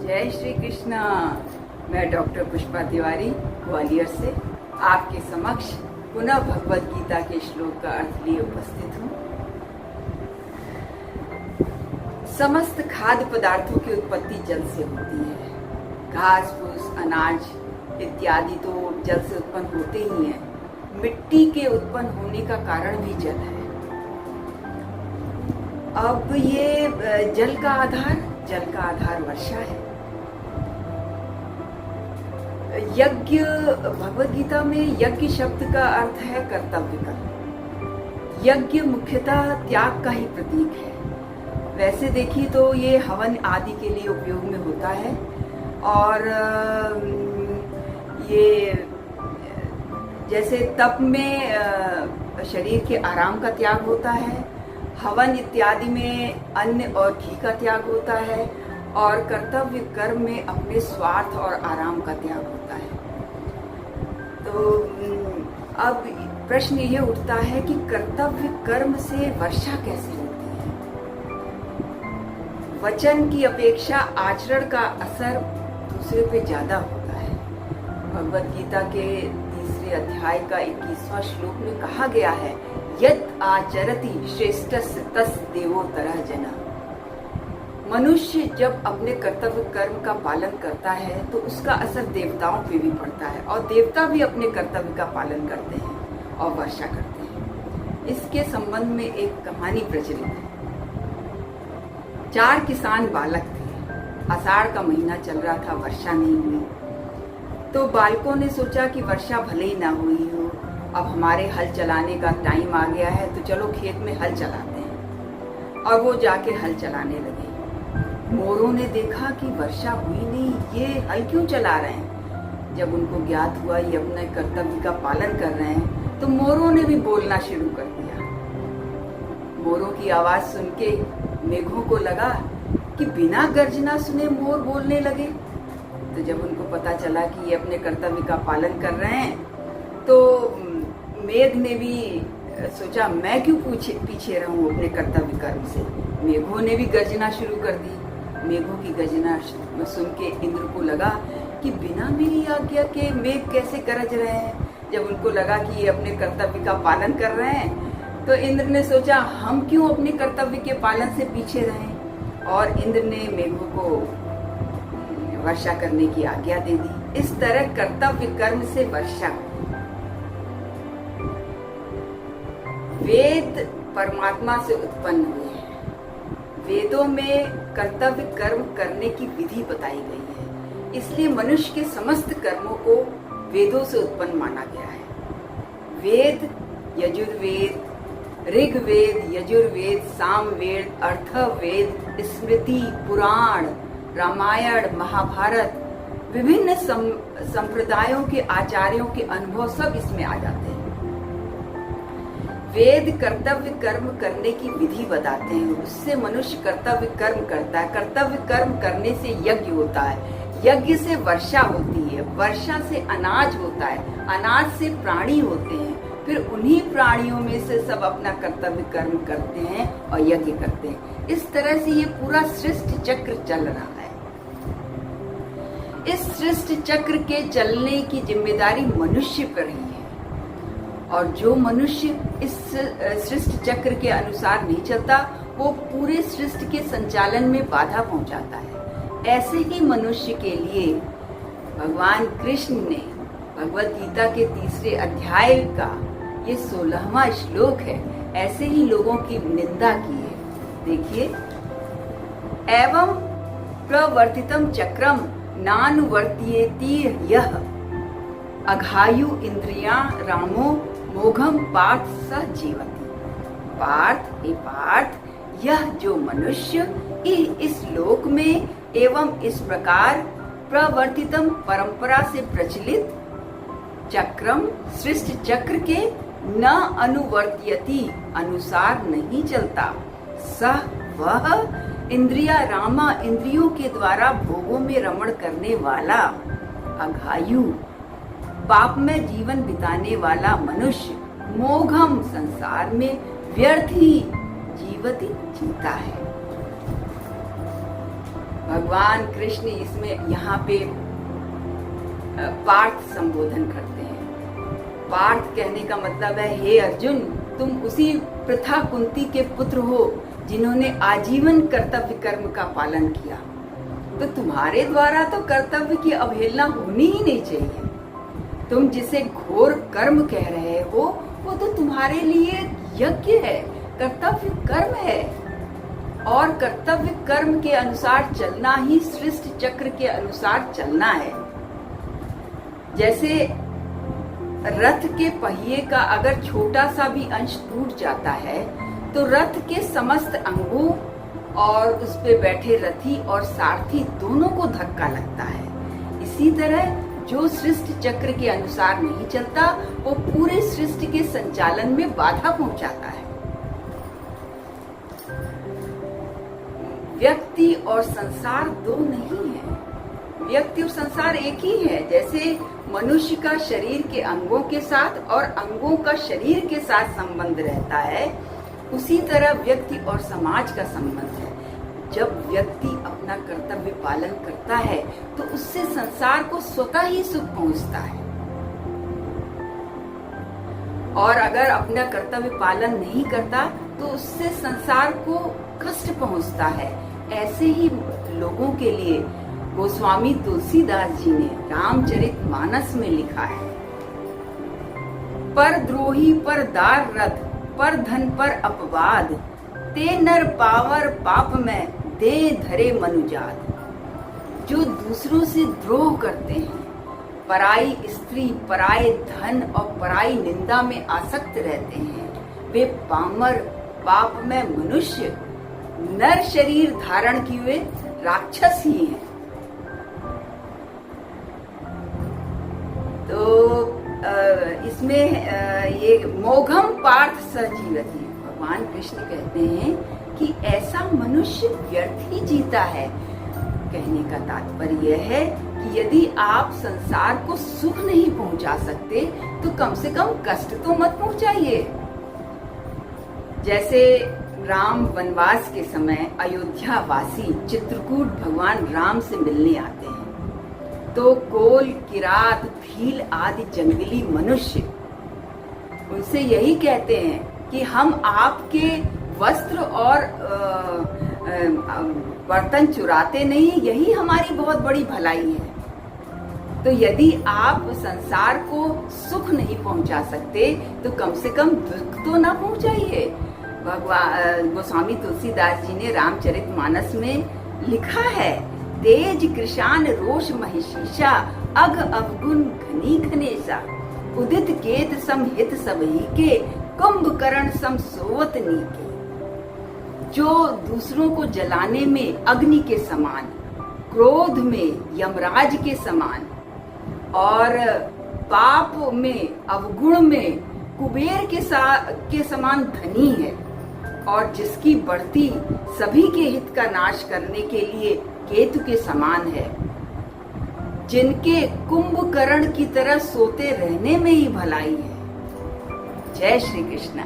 जय श्री कृष्णा। मैं डॉक्टर पुष्पा तिवारी ग्वालियर से आपके समक्ष पुनः भगवत गीता के श्लोक का अर्थ लिए उपस्थित हूँ। समस्त खाद्य पदार्थों की उत्पत्ति जल से होती है। घास फूस अनाज इत्यादि तो जल से उत्पन्न होते ही हैं। मिट्टी के उत्पन्न होने का कारण भी जल है। अब ये जल का आधार वर्षा है। यज्ञ, भगवत गीता में यज्ञ शब्द का अर्थ है कर्तव्य का। यज्ञ मुख्यतः त्याग का ही प्रतीक है। वैसे देखिए तो ये हवन आदि के लिए उपयोग में होता है और ये जैसे तप में शरीर के आराम का त्याग होता है, हवन इत्यादि में अन्न और घी का त्याग होता है और कर्तव्य कर्म में अपने स्वार्थ और आराम का त्याग होता है। तो अब प्रश्न ये उठता है कि कर्तव्य कर्म से वर्षा कैसे होती है। वचन की अपेक्षा आचरण का असर दूसरे पे ज्यादा होता है। भगवत गीता के 3 अध्याय का 21वां श्लोक में कहा गया है, यत् आचरति श्रेष्ठस्य तस् देवोत्तरः जना। मनुष्य जब अपने कर्तव्य कर्म का पालन करता है तो उसका असर देवताओं पे भी पड़ता है और देवता भी अपने कर्तव्य का पालन करते हैं और वर्षा करते हैं। इसके संबंध में एक कहानी प्रचलित है। 4 किसान बालक थे। आषाढ़ का महीना चल रहा था, वर्षा नहीं हुई। तो बालकों ने सोचा कि वर्षा भले ही ना हुई हो, अब हमारे हल चलाने का टाइम आ गया है तो चलो खेत में हल चलाते हैं। और वो जाके हल चलाने लगे। मोरों ने देखा कि वर्षा हुई नहीं, ये हल क्यों चला रहे हैं। जब उनको ज्ञात हुआ ये अपने कर्तव्य का पालन कर रहे हैं तो मोरों ने भी बोलना शुरू कर दिया। मोरों की आवाज सुन के मेघों को लगा कि बिना गर्जना सुने मोर बोलने लगे। तो जब उनको पता चला कि ये अपने कर्तव्य का पालन कर रहे हैं तो मेघ ने भी सोचा मैं क्यों पीछे रहूं अपने कर्तव्य कर्म से। मेघों ने भी गर्जना शुरू कर दी। मेघों की गर्जना सुन के इंद्र को लगा कि बिना मेरी आज्ञा के मेघ कैसे गरज रहे हैं। जब उनको लगा कि ये अपने कर्तव्य का पालन कर रहे हैं तो इंद्र ने सोचा हम क्यों अपने कर्तव्य के पालन से पीछे रहें, और इंद्र ने मेघों को वर्षा करने की आज्ञा दे दी। इस तरह कर्तव्य कर्म से वर्षा। वेद परमात्मा से उत्पन्न हुए हैं। वेदों में कर्तव्य कर्म करने की विधि बताई गई है, इसलिए मनुष्य के समस्त कर्मों को वेदों से उत्पन्न माना गया है। वेद यजुर्वेद, ऋग्वेद, यजुर्वेद, सामवेद, अथर्ववेद, स्मृति, पुराण, रामायण, महाभारत, विभिन्न संप्रदायों के आचार्यों के अनुभव सब इसमें आ जाते हैं। वेद कर्तव्य कर्म करने की विधि बताते हैं, उससे मनुष्य कर्तव्य कर्म करता है। कर्तव्य कर्म करने से यज्ञ होता है, यज्ञ से वर्षा होती है, वर्षा से अनाज होता है, अनाज से प्राणी होते हैं, फिर उन्हीं प्राणियों में से सब अपना कर्तव्य कर्म करते हैं और यज्ञ करते हैं। इस तरह से ये पूरा सृष्टि चक्र चल रहा है। इस सृष्टि चक्र के चलने की जिम्मेदारी मनुष्य पर ही है और जो मनुष्य इस सृष्टि चक्र के अनुसार नहीं चलता वो पूरे सृष्टि के संचालन में बाधा पहुंचाता है। ऐसे ही मनुष्य के लिए भगवान कृष्ण ने भगवत गीता के 3 अध्याय का ये 16वां श्लोक है, ऐसे ही लोगों की निंदा की है। देखिए, एवं प्रवर्तितम चक्रम नानुवर्त्येति यह अघायु इंद्रियां रामो मोघम पार्थ स जीवति। पार्थ, हे पार्थ, यह जो मनुष्य इस लोक में एवं इस प्रकार प्रवर्तितम परंपरा से प्रचलित चक्रम सृष्टि चक्र के न अनुवर्त्यति अनुसार नहीं चलता, सह वह इंद्रिया रामा इंद्रियों के द्वारा भोगों में रमण करने वाला, अघायु पाप में जीवन बिताने वाला मनुष्य, मोघम संसार में व्यर्थ ही जीवति जीता है। भगवान कृष्ण इसमें यहाँ पे पार्थ संबोधन करते हैं। पार्थ कहने का मतलब है, हे अर्जुन, तुम उसी प्रथा कुंती के पुत्र हो जिन्होंने आजीवन कर्तव्य कर्म का पालन किया, तो तुम्हारे द्वारा तो कर्तव्य की अवहेलना होनी ही नहीं चाहिए। तुम जिसे घोर कर्म कह रहे हो वो तो तुम्हारे लिए यज्ञ है, कर्तव्य कर्म है, और कर्तव्य कर्म के अनुसार चलना ही सृष्टि चक्र के अनुसार चलना है। जैसे रथ के पहिए का अगर छोटा सा भी अंश टूट जाता है तो रथ के समस्त अंगों और उस पे बैठे रथी और सारथी दोनों को धक्का लगता है। इसी तरह जो सृष्टि चक्र के अनुसार नहीं चलता वो पूरे सृष्टि के संचालन में बाधा पहुंचाता है। व्यक्ति और संसार दो नहीं है, व्यक्ति और संसार एक ही है। जैसे मनुष्य का शरीर के अंगों के साथ और अंगों का शरीर के साथ संबंध रहता है, उसी तरह व्यक्ति और समाज का संबंध है। जब व्यक्ति अपना कर्तव्य पालन करता है तो उससे संसार को स्वतः ही सुख पहुंचता है, और अगर अपना कर्तव्य पालन नहीं करता तो उससे संसार को कष्ट पहुंचता है। ऐसे ही लोगों के लिए गोस्वामी तुलसीदास जी ने रामचरितमानस में लिखा है, पर द्रोही पर दार रथ, पर धन पर अपवाद, ते नर पावर पाप में दे धरे मनुजात। जो दूसरों से द्रोह करते हैं, पराई स्त्री, पराये धन और पराई निंदा में आसक्त रहते हैं, वे पामर, पाप में मनुष्य, नर शरीर धारण किए हुए राक्षस ही हैं। तो इसमें ये मोघम पार्थ सजीवति, भगवान कृष्ण कहते हैं कि ऐसा मनुष्य व्यर्थ ही जीता है। कहने का तात्पर्य यह है कि यदि आप संसार को सुख नहीं पहुंचा सकते तो कम से कम कष्ट तो मत पहुंचाइए। जैसे राम वनवास के समय अयोध्या वासी चित्रकूट भगवान राम से मिलने आते हैं, तो कोल, किरात, भील आदि जंगली मनुष्य उनसे यही कहते हैं कि हम आपके वस्त्र और बर्तन चुराते नहीं, यही हमारी बहुत बड़ी भलाई है। तो यदि आप संसार को सुख नहीं पहुंचा सकते तो कम से कम दुख तो ना पहुंचाइए। भगवान गोस्वामी तुलसीदास जी ने रामचरितमानस में लिखा है, तेज कृशान रोष महिषीषा, अग अवगुण घनी घनेसा, उदित केत सम हित सबही के, कुंभकर्ण सम सोवत नीके। जो दूसरों को जलाने में अग्नि के समान, क्रोध में यमराज के समान, और पाप में, अवगुण में कुबेर के समान धनी है, और जिसकी बढ़ती सभी के हित का नाश करने के लिए केतु के समान है, जिनके कुंभकर्ण की तरह सोते रहने में ही भलाई है। जय श्री कृष्ण।